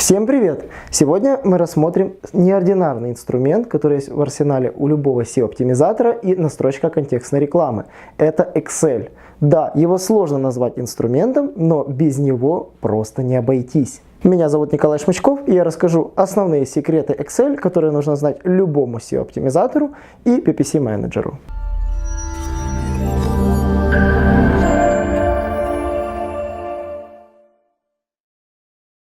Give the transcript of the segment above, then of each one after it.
Всем привет! Сегодня мы рассмотрим неординарный инструмент, который есть в арсенале у любого SEO-оптимизатора и настройщика контекстной рекламы. Это Excel. Да, его сложно назвать инструментом, но без него просто не обойтись. Меня зовут Николай Шмычков, и я расскажу основные секреты Excel, которые нужно знать любому SEO-оптимизатору и PPC-менеджеру.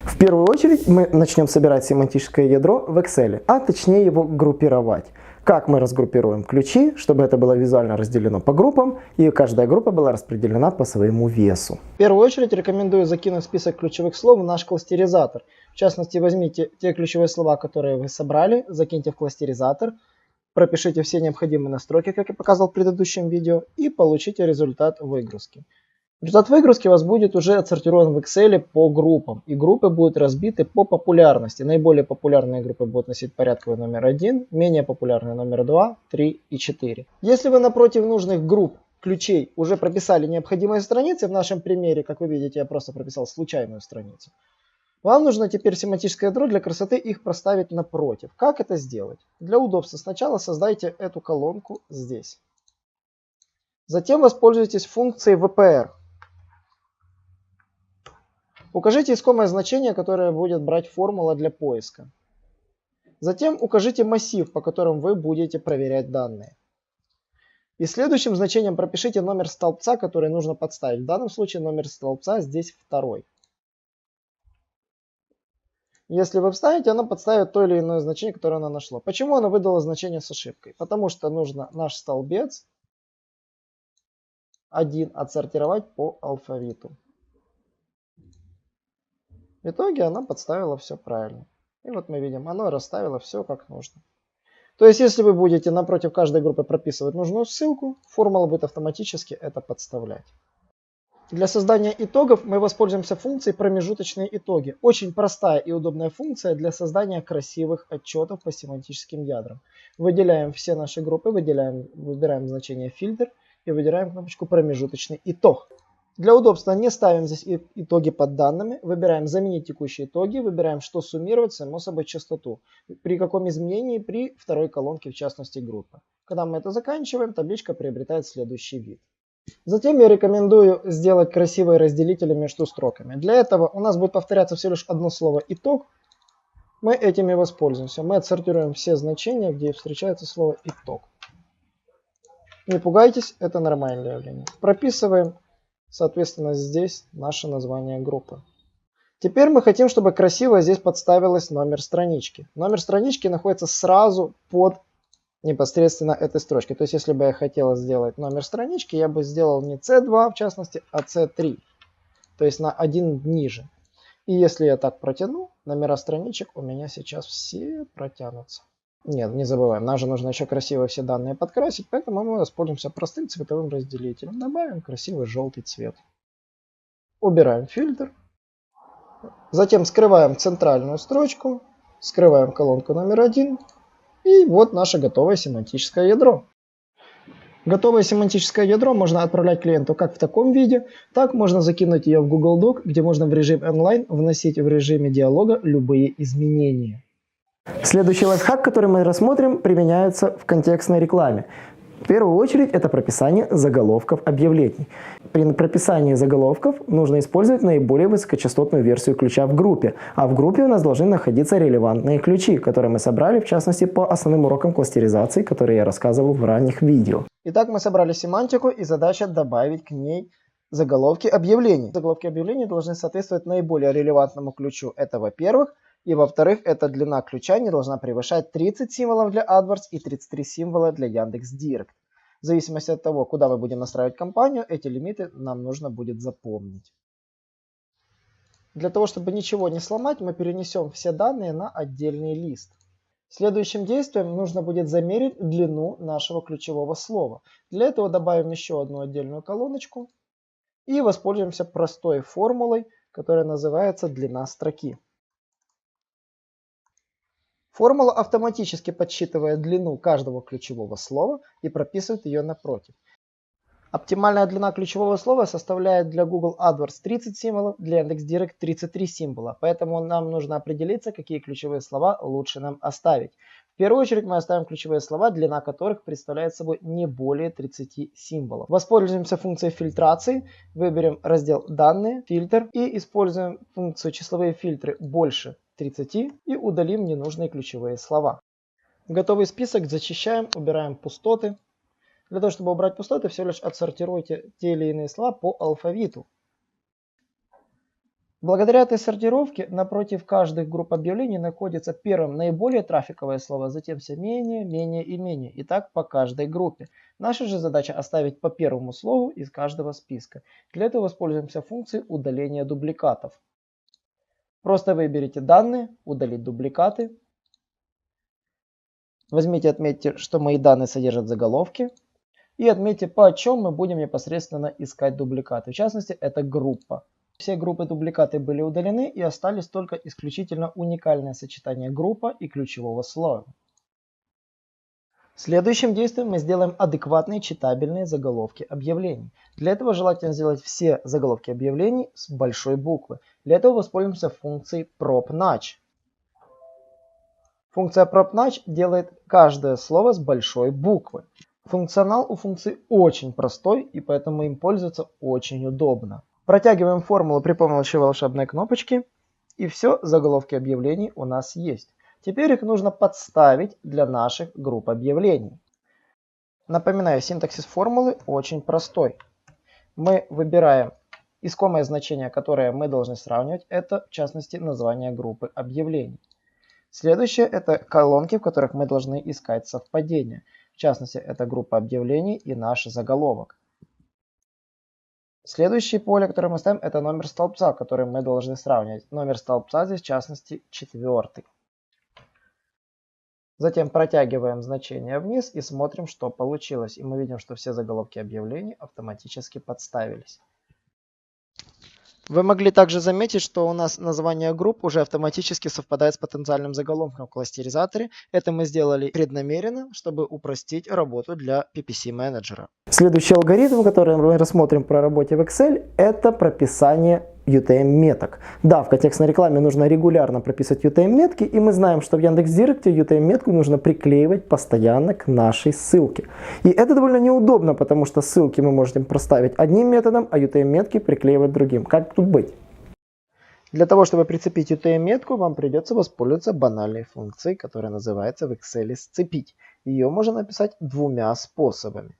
В первую очередь мы начнем собирать семантическое ядро в Excel, а точнее его группировать. Как мы разгруппируем ключи, чтобы это было визуально разделено по группам, и каждая группа была распределена по своему весу. В первую очередь рекомендую закинуть список ключевых слов в наш кластеризатор. В частности, возьмите те ключевые слова, которые вы собрали, закиньте в кластеризатор, пропишите все необходимые настройки, как я показал в предыдущем видео, и получите результат выгрузки. Результат выгрузки у вас будет уже отсортирован в Excel по группам, и группы будут разбиты по популярности. Наиболее популярные группы будут носить порядковый номер 1, менее популярные номер 2, 3 и 4. Если вы напротив нужных групп ключей уже прописали необходимые страницы, в нашем примере, как вы видите, я просто прописал случайную страницу, вам нужно теперь семантическое ядро для красоты их проставить напротив. Как это сделать? Для удобства сначала создайте эту колонку здесь. Затем воспользуйтесь функцией VPR. Укажите искомое значение, которое будет брать формула для поиска. Затем укажите массив, по которому вы будете проверять данные. И следующим значением пропишите номер столбца, который нужно подставить. В данном случае номер столбца здесь 2. Если вы вставите, оно подставит то или иное значение, которое оно нашло. Почему оно выдало значение с ошибкой? Потому что нужно наш столбец 1 отсортировать по алфавиту. В итоге она подставила все правильно. И вот мы видим, оно расставило все как нужно. То есть, если вы будете напротив каждой группы прописывать нужную ссылку, формула будет автоматически это подставлять. Для создания итогов мы воспользуемся функцией промежуточные итоги. Очень простая и удобная функция для создания красивых отчетов по семантическим ядрам. Выделяем все наши группы, выбираем значение фильтр и выделяем кнопочку промежуточный итог. Для удобства не ставим здесь итоги под данными, выбираем заменить текущие итоги, выбираем что суммировать, само собой частоту. При каком изменении? При второй колонке, в частности группы. Когда мы это заканчиваем, табличка приобретает следующий вид. Затем я рекомендую сделать красивые разделители между строками. Для этого у нас будет повторяться всего лишь одно слово итог. Мы этим и воспользуемся. Мы отсортируем все значения, где встречается слово итог. Не пугайтесь, это нормальное явление. Прописываем. Соответственно, здесь наше название группы. Теперь мы хотим, чтобы красиво здесь подставилось номер странички. Номер странички находится сразу под непосредственно этой строчкой. То есть, если бы я хотел сделать номер странички, я бы сделал не C2 в частности, а C3. То есть на 1 ниже. И если я так протяну, номера страничек у меня сейчас все протянутся. Нет, не забываем, нам же нужно еще красиво все данные подкрасить, поэтому мы воспользуемся простым цветовым разделителем. Добавим красивый желтый цвет. Убираем фильтр. Затем скрываем центральную строчку, скрываем колонку номер 1. И вот наше готовое семантическое ядро. Готовое семантическое ядро можно отправлять клиенту как в таком виде, так можно закинуть ее в Google Doc, где можно в режим онлайн вносить в режиме диалога любые изменения. Следующий лайфхак, который мы рассмотрим, применяется в контекстной рекламе. В первую очередь это прописание заголовков объявлений. При прописании заголовков нужно использовать наиболее высокочастотную версию ключа в группе, а в группе у нас должны находиться релевантные ключи, которые мы собрали в частности по основным урокам кластеризации, которые я рассказывал в ранних видео. Итак, мы собрали семантику, и задача добавить к ней заголовки объявлений. Заголовки объявлений должны соответствовать наиболее релевантному ключу. Это во-первых. И во-вторых, эта длина ключа не должна превышать 30 символов для AdWords и 33 символа для Яндекс.Директ. В зависимости от того, куда мы будем настраивать кампанию, эти лимиты нам нужно будет запомнить. Для того, чтобы ничего не сломать, мы перенесем все данные на отдельный лист. Следующим действием нужно будет замерить длину нашего ключевого слова. Для этого добавим еще одну отдельную колоночку и воспользуемся простой формулой, которая называется длина строки. Формула автоматически подсчитывает длину каждого ключевого слова и прописывает ее напротив. Оптимальная длина ключевого слова составляет для Google AdWords 30 символов, для Яндекс.Директ 33 символа. Поэтому нам нужно определиться, какие ключевые слова лучше нам оставить. В первую очередь мы оставим ключевые слова, длина которых представляет собой не более 30 символов. Воспользуемся функцией фильтрации, выберем раздел «Данные», «Фильтр» и используем функцию «Числовые фильтры больше 30» и удалим ненужные ключевые слова. Готовый список зачищаем, убираем пустоты. Для того, чтобы убрать пустоты, всего лишь отсортируйте те или иные слова по алфавиту. Благодаря этой сортировке напротив каждой групп объявлений находится первым наиболее трафиковое слово, затем все менее, менее и менее. И так по каждой группе. Наша же задача оставить по первому слову из каждого списка. Для этого воспользуемся функцией удаления дубликатов. Просто выберите данные, удалить дубликаты. Возьмите, отметьте, что мои данные содержат заголовки. И отметьте, по чем мы будем непосредственно искать дубликаты. В частности, это группа. Все группы дубликаты были удалены и остались только исключительно уникальное сочетание группа и ключевого слова. Следующим действием мы сделаем адекватные читабельные заголовки объявлений. Для этого желательно сделать все заголовки объявлений с большой буквы. Для этого воспользуемся функцией PropNotch. Функция PropNotch делает каждое слово с большой буквы. Функционал у функции очень простой, и поэтому им пользоваться очень удобно. Протягиваем формулу при помощи волшебной кнопочки, и все, заголовки объявлений у нас есть. Теперь их нужно подставить для наших групп объявлений. Напоминаю, синтаксис формулы очень простой. Мы выбираем искомое значение, которое мы должны сравнивать. Это, в частности, название группы объявлений. Следующее – это колонки, в которых мы должны искать совпадения. В частности, это группа объявлений и наш заголовок. Следующее поле, которое мы ставим, это номер столбца, который мы должны сравнивать. Номер столбца здесь, в частности, 4. Затем протягиваем значение вниз и смотрим, что получилось. И мы видим, что все заголовки объявлений автоматически подставились. Вы могли также заметить, что у нас название групп уже автоматически совпадает с потенциальным заголовком в кластеризаторе. Это мы сделали преднамеренно, чтобы упростить работу для PPC-менеджера. Следующий алгоритм, который мы рассмотрим при работе в Excel, это прописание UTM-меток. Да, в контекстной рекламе нужно регулярно прописывать UTM-метки, и мы знаем, что в Яндекс.Директе UTM-метку нужно приклеивать постоянно к нашей ссылке. И это довольно неудобно, потому что ссылки мы можем проставить одним методом, а UTM-метки приклеивать другим. Как тут быть? Для того, чтобы прицепить UTM-метку, вам придется воспользоваться банальной функцией, которая называется в Excel «сцепить». Ее можно написать двумя способами.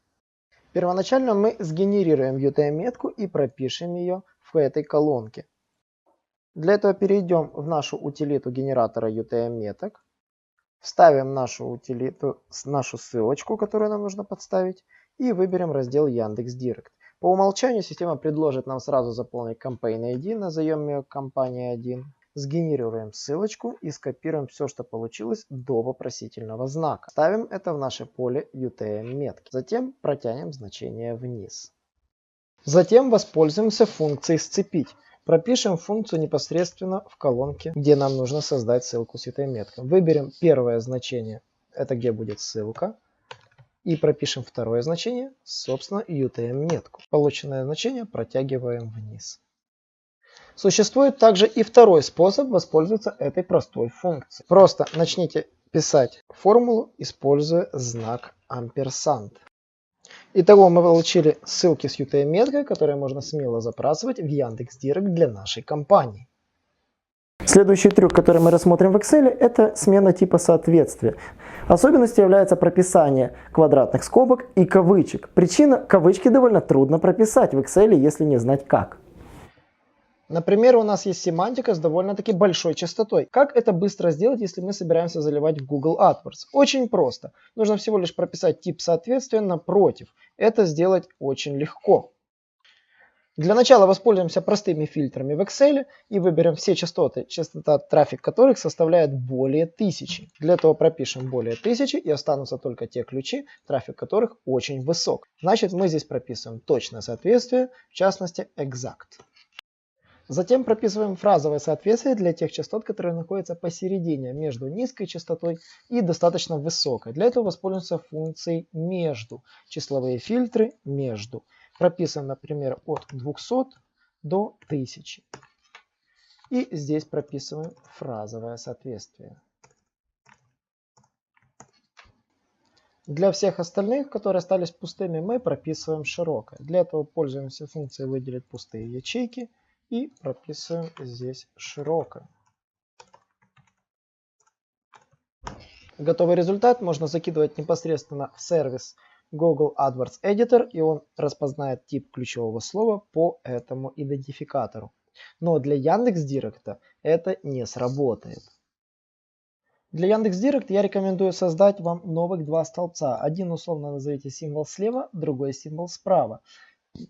Первоначально мы сгенерируем UTM-метку и пропишем ее в этой колонке. Для этого перейдем в нашу утилиту генератора UTM-меток, вставим нашу утилиту, нашу ссылочку, которую нам нужно подставить, и выберем раздел Яндекс.Директ. По умолчанию система предложит нам сразу заполнить Campaign ID, назовем ее компания 1. Сгенерируем ссылочку и скопируем все, что получилось до вопросительного знака. Ставим это в наше поле UTM-метки. Затем протянем значение вниз. Затем воспользуемся функцией «сцепить». Пропишем функцию непосредственно в колонке, где нам нужно создать ссылку с UTM-меткой. Выберем первое значение, это где будет ссылка. И пропишем второе значение, собственно, UTM-метку. Полученное значение протягиваем вниз. Существует также и второй способ воспользоваться этой простой функцией. Просто начните писать формулу, используя знак амперсанд. Итого мы получили ссылки с UTM-меткой, которые можно смело забрасывать в Яндекс.Директ для нашей компании. Следующий трюк, который мы рассмотрим в Excel, это смена типа соответствия. Особенностью является прописание квадратных скобок и кавычек. Причина – кавычки довольно трудно прописать в Excel, если не знать как. Например, у нас есть семантика с довольно-таки большой частотой. Как это быстро сделать, если мы собираемся заливать в Google AdWords? Очень просто. Нужно всего лишь прописать тип соответствия напротив. Это сделать очень легко. Для начала воспользуемся простыми фильтрами в Excel и выберем все частоты, частота трафик которых составляет более 1000. Для этого пропишем более 1000 и останутся только те ключи, трафик которых очень высок. Значит, мы здесь прописываем точное соответствие, в частности exact. Затем прописываем фразовое соответствие для тех частот, которые находятся посередине между низкой частотой и достаточно высокой. Для этого воспользуемся функцией между. Числовые фильтры между. Прописываем, например, от 200 до 1000. И здесь прописываем фразовое соответствие. Для всех остальных, которые остались пустыми, мы прописываем широкое. Для этого пользуемся функцией выделить пустые ячейки и прописываем здесь широкое. Готовый результат можно закидывать непосредственно в сервис Google AdWords Editor, и он распознает тип ключевого слова по этому идентификатору. Но для Яндекс.Директа это не сработает. Для Яндекс.Директ я рекомендую создать вам новых два столбца. Один условно назовите символ слева, другой символ справа.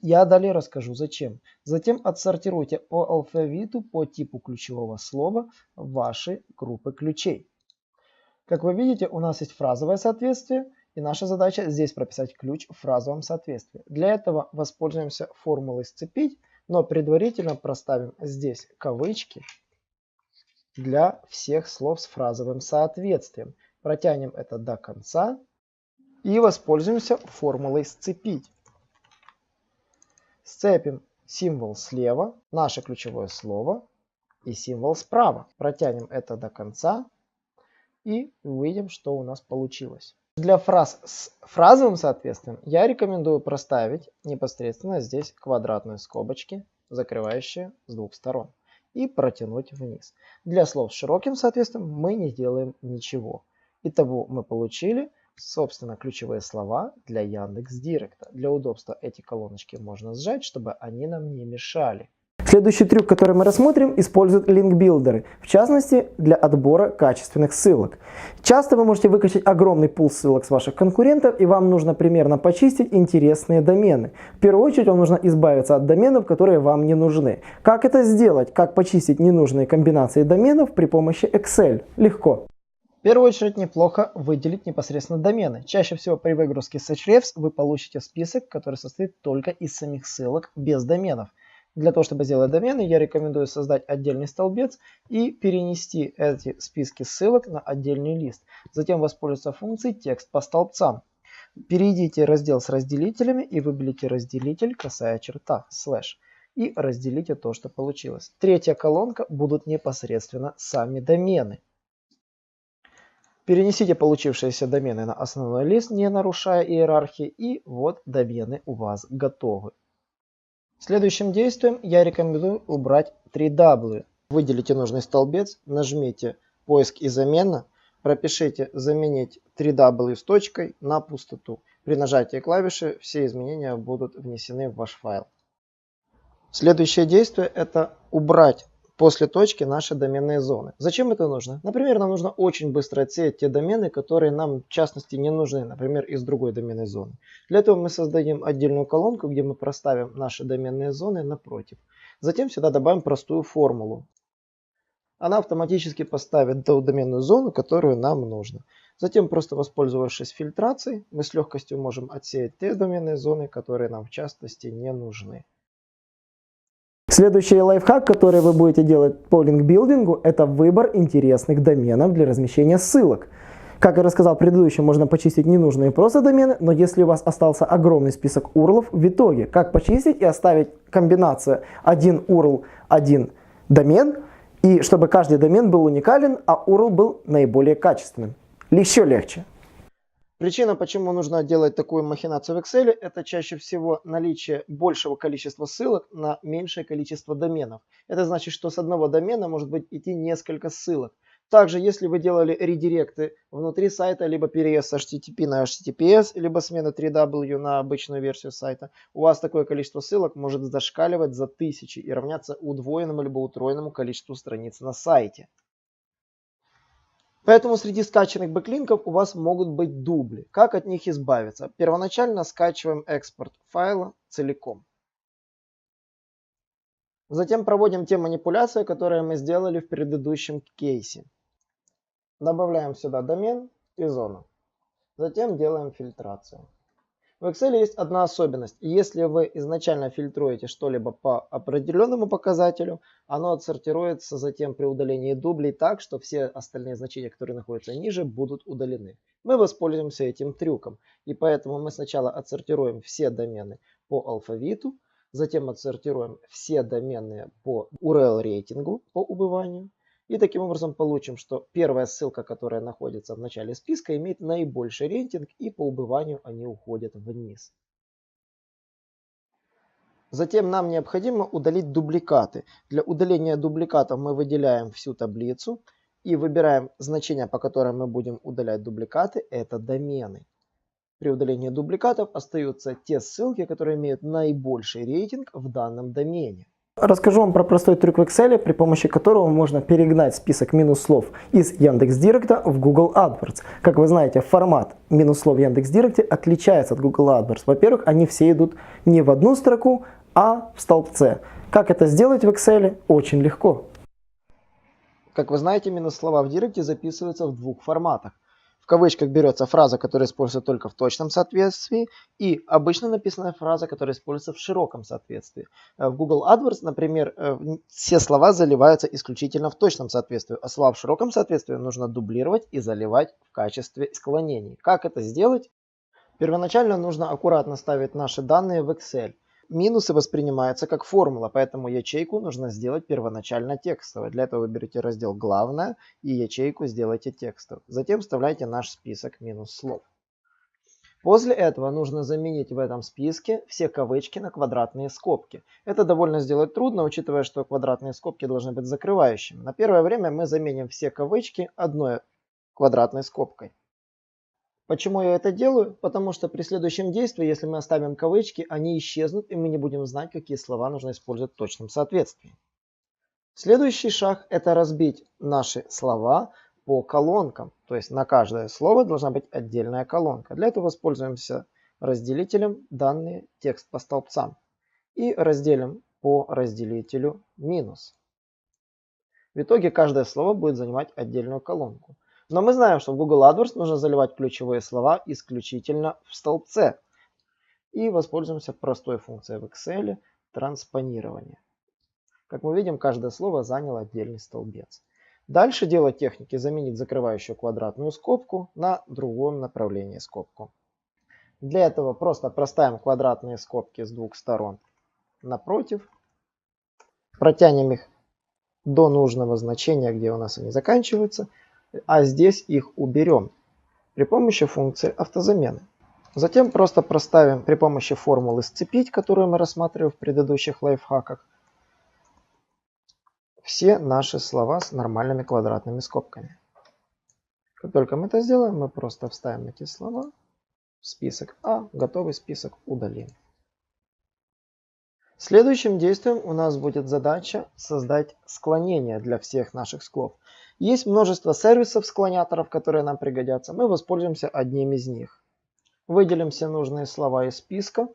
Я далее расскажу зачем. Затем отсортируйте по алфавиту, по типу ключевого слова ваши группы ключей. Как вы видите, у нас есть фразовое соответствие, и наша задача здесь прописать ключ в фразовом соответствии. Для этого воспользуемся формулой «сцепить», но предварительно проставим здесь кавычки для всех слов с фразовым соответствием. Протянем это до конца и воспользуемся формулой «сцепить». Сцепим символ слева, наше ключевое слово, и символ справа. Протянем это до конца и увидим, что у нас получилось. Для фраз с фразовым соответствием я рекомендую проставить непосредственно здесь квадратные скобочки, закрывающие с двух сторон, и протянуть вниз. Для слов с широким соответствием мы не делаем ничего. Итого мы получили, собственно, ключевые слова для Яндекс.Директа. Для удобства эти колоночки можно сжать, чтобы они нам не мешали. Следующий трюк, который мы рассмотрим, использует линк-билдеры, в частности для отбора качественных ссылок. Часто вы можете выкачать огромный пул ссылок с ваших конкурентов, и вам нужно примерно почистить интересные домены. В первую очередь вам нужно избавиться от доменов, которые вам не нужны. Как это сделать? Как почистить ненужные комбинации доменов при помощи Excel? Легко. В первую очередь неплохо выделить непосредственно домены. Чаще всего при выгрузке с Ahrefs вы получите список, который состоит только из самих ссылок без доменов. Для того, чтобы сделать домены, я рекомендую создать отдельный столбец и перенести эти списки ссылок на отдельный лист. Затем воспользоваться функцией «Текст по столбцам». Перейдите раздел с разделителями и выберите разделитель косая черта слэш. И разделите то, что получилось. Третья колонка будут непосредственно сами домены. Перенесите получившиеся домены на основной лист, не нарушая иерархии, и вот домены у вас готовы. Следующим действием я рекомендую убрать 3W. Выделите нужный столбец, нажмите «Поиск и замена», пропишите «Заменить 3W с точкой» на пустоту. При нажатии клавиши все изменения будут внесены в ваш файл. Следующее действие – это убрать после точки наши доменные зоны. Зачем это нужно? Например, нам нужно очень быстро отсеять те домены, которые нам в частности не нужны, например, из другой доменной зоны. Для этого мы создадим отдельную колонку, где мы проставим наши доменные зоны напротив. Затем сюда добавим простую формулу. Она автоматически поставит ту доменную зону, которую нам нужно. Затем, просто воспользовавшись фильтрацией, мы с легкостью можем отсеять те доменные зоны, которые нам в частности не нужны. Следующий лайфхак, который вы будете делать по линкбилдингу, это выбор интересных доменов для размещения ссылок. Как я рассказал в предыдущем, можно почистить ненужные просто домены, но если у вас остался огромный список URL, в итоге как почистить и оставить комбинацию один URL, один домен, и чтобы каждый домен был уникален, а URL был наиболее качественным. Еще легче. Причина, почему нужно делать такую махинацию в Excel, это чаще всего наличие большего количества ссылок на меньшее количество доменов. Это значит, что с одного домена может быть идти несколько ссылок. Также, если вы делали редиректы внутри сайта, либо переезд с HTTP на HTTPS, либо смена 3W на обычную версию сайта, у вас такое количество ссылок может зашкаливать за тысячи и равняться удвоенному либо утроенному количеству страниц на сайте. Поэтому среди скачанных бэклинков у вас могут быть дубли. Как от них избавиться? Первоначально скачиваем экспорт файла целиком. Затем проводим те манипуляции, которые мы сделали в предыдущем кейсе. Добавляем сюда домен и зону. Затем делаем фильтрацию. В Excel есть одна особенность. Если вы изначально фильтруете что-либо по определенному показателю, оно отсортируется затем при удалении дублей так, что все остальные значения, которые находятся ниже, будут удалены. Мы воспользуемся этим трюком. И поэтому мы сначала отсортируем все домены по алфавиту, затем отсортируем все доменные по URL рейтингу, по убыванию. И таким образом получим, что первая ссылка, которая находится в начале списка, имеет наибольший рейтинг, и по убыванию они уходят вниз. Затем нам необходимо удалить дубликаты. Для удаления дубликатов мы выделяем всю таблицу и выбираем значения, по которым мы будем удалять дубликаты. Это домены. При удалении дубликатов остаются те ссылки, которые имеют наибольший рейтинг в данном домене. Расскажу вам про простой трюк в Excel, при помощи которого можно перегнать список минус-слов из Яндекс.Директа в Google AdWords. Как вы знаете, формат минус-слов в Яндекс.Директе отличается от Google AdWords. Во-первых, они все идут не в одну строку, а в столбце. Как это сделать в Excel? Очень легко. Как вы знаете, минус-слова в Директе записываются в двух форматах. В кавычках берется фраза, которая используется только в точном соответствии, и обычно написанная фраза, которая используется в широком соответствии. В Google AdWords, например, все слова заливаются исключительно в точном соответствии, а слова в широком соответствии нужно дублировать и заливать в качестве склонений. Как это сделать? Первоначально нужно аккуратно ставить наши данные в Excel. Минусы воспринимаются как формула, поэтому ячейку нужно сделать первоначально текстовой. Для этого выберите раздел «Главное» и ячейку сделайте текстовой. Затем вставляйте наш список минус-слов. После этого нужно заменить в этом списке все кавычки на квадратные скобки. Это довольно сделать трудно, учитывая, что квадратные скобки должны быть закрывающими. На первое время мы заменим все кавычки одной квадратной скобкой. Почему я это делаю? Потому что при следующем действии, если мы оставим кавычки, они исчезнут, и мы не будем знать, какие слова нужно использовать в точном соответствии. Следующий шаг – это разбить наши слова по колонкам. То есть на каждое слово должна быть отдельная колонка. Для этого воспользуемся разделителем данные текст по столбцам и разделим по разделителю минус. В итоге каждое слово будет занимать отдельную колонку. Но мы знаем, что в Google AdWords нужно заливать ключевые слова исключительно в столбце. И воспользуемся простой функцией в Excel транспонирования. Как мы видим, каждое слово заняло отдельный столбец. Дальше дело техники заменить закрывающую квадратную скобку на другом направлении скобку. Для этого просто проставим квадратные скобки с двух сторон напротив, протянем их до нужного значения, где у нас они заканчиваются, а здесь их уберем при помощи функции автозамены. Затем просто проставим при помощи формулы «сцепить», которую мы рассматривали в предыдущих лайфхаках, все наши слова с нормальными квадратными скобками. Как только мы это сделаем, мы просто вставим эти слова в список, а готовый список удалим. Следующим действием у нас будет задача создать склонение для всех наших слов. Есть множество сервисов-склоняторов, которые нам пригодятся. Мы воспользуемся одним из них. Выделим все нужные слова из списка,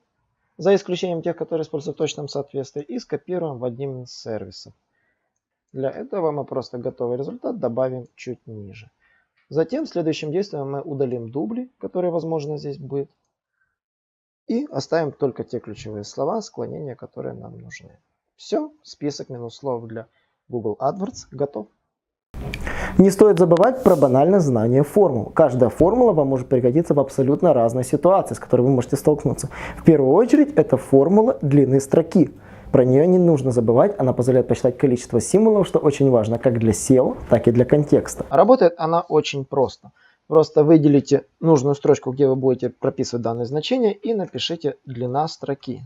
за исключением тех, которые используются в точном соответствии, и скопируем в один из сервисов. Для этого мы просто готовый результат добавим чуть ниже. Затем следующим действием мы удалим дубли, которые, возможно, здесь будут. И оставим только те ключевые слова, склонения, которые нам нужны. Все, список минус-слов для Google AdWords готов. Не стоит забывать про банальное знание формул. Каждая формула вам может пригодиться в абсолютно разной ситуации, с которой вы можете столкнуться. В первую очередь, это формула длины строки. Про нее не нужно забывать, она позволяет посчитать количество символов, что очень важно как для SEO, так и для контекста. Работает она очень просто. Просто выделите нужную строчку, где вы будете прописывать данные значения, и напишите длина строки.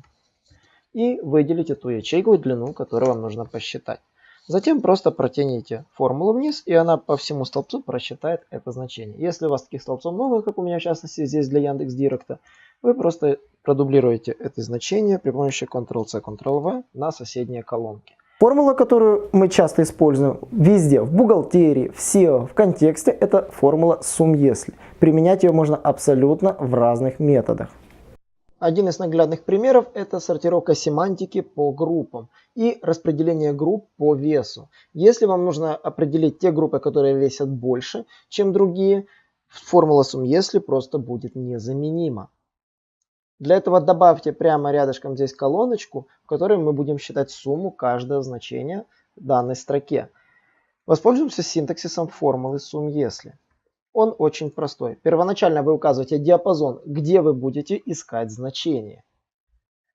И выделите ту ячейку, длину, которую вам нужно посчитать. Затем просто протяните формулу вниз, и она по всему столбцу просчитает это значение. Если у вас таких столбцов много, как у меня в частности здесь для Яндекс.Директа, вы просто продублируете это значение при помощи Ctrl-C, Ctrl-V на соседние колонки. Формула, которую мы часто используем везде, в бухгалтерии, в SEO, в контексте, это формула сум-если. Применять ее можно абсолютно в разных методах. Один из наглядных примеров – это сортировка семантики по группам и распределение групп по весу. Если вам нужно определить те группы, которые весят больше, чем другие, формула сум-если просто будет незаменима. Для этого добавьте прямо рядышком здесь колоночку, в которой мы будем считать сумму каждого значения в данной строке. Воспользуемся синтаксисом формулы сумм если. Он очень простой. Первоначально вы указываете диапазон, где вы будете искать значение.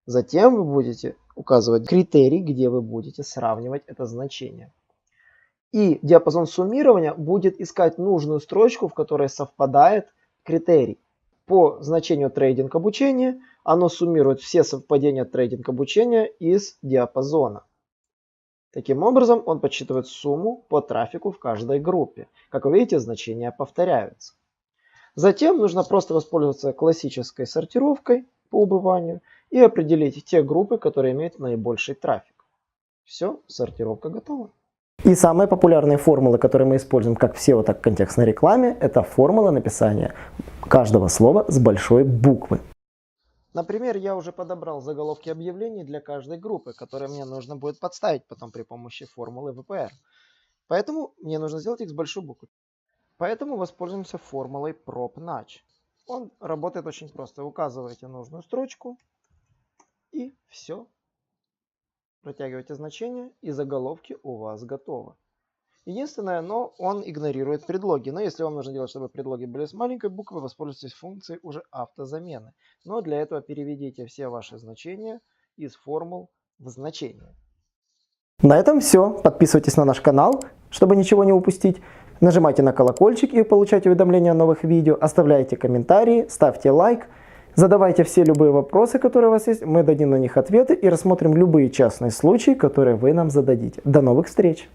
Затем вы будете указывать критерий, где вы будете сравнивать это значение. И диапазон суммирования будет искать нужную строчку, в которой совпадает критерий. По значению трейдинг обучения оно суммирует все совпадения трейдинг обучения из диапазона. Таким образом, он подсчитывает сумму по трафику в каждой группе. Как вы видите, значения повторяются. Затем нужно просто воспользоваться классической сортировкой по убыванию и определить те группы, которые имеют наибольший трафик. Все, сортировка готова. И самые популярные формулы, которые мы используем как в SEO, так и в контекстной рекламе, это формула написания каждого слова с большой буквы. Например, я уже подобрал заголовки объявлений для каждой группы, которые мне нужно будет подставить потом при помощи формулы VPR. Поэтому мне нужно сделать их с большой буквы. Поэтому воспользуемся формулой PropNudge. Он работает очень просто. Указываете нужную строчку и все. Протягиваете значение и заголовки у вас готовы. Единственное, но он игнорирует предлоги. Но если вам нужно делать, чтобы предлоги были с маленькой буквы, воспользуйтесь функцией уже автозамены. Но для этого переведите все ваши значения из формул в значения. На этом все. Подписывайтесь на наш канал, чтобы ничего не упустить. Нажимайте на колокольчик и получайте уведомления о новых видео. Оставляйте комментарии, ставьте лайк. Задавайте все любые вопросы, которые у вас есть. Мы дадим на них ответы и рассмотрим любые частные случаи, которые вы нам зададите. До новых встреч!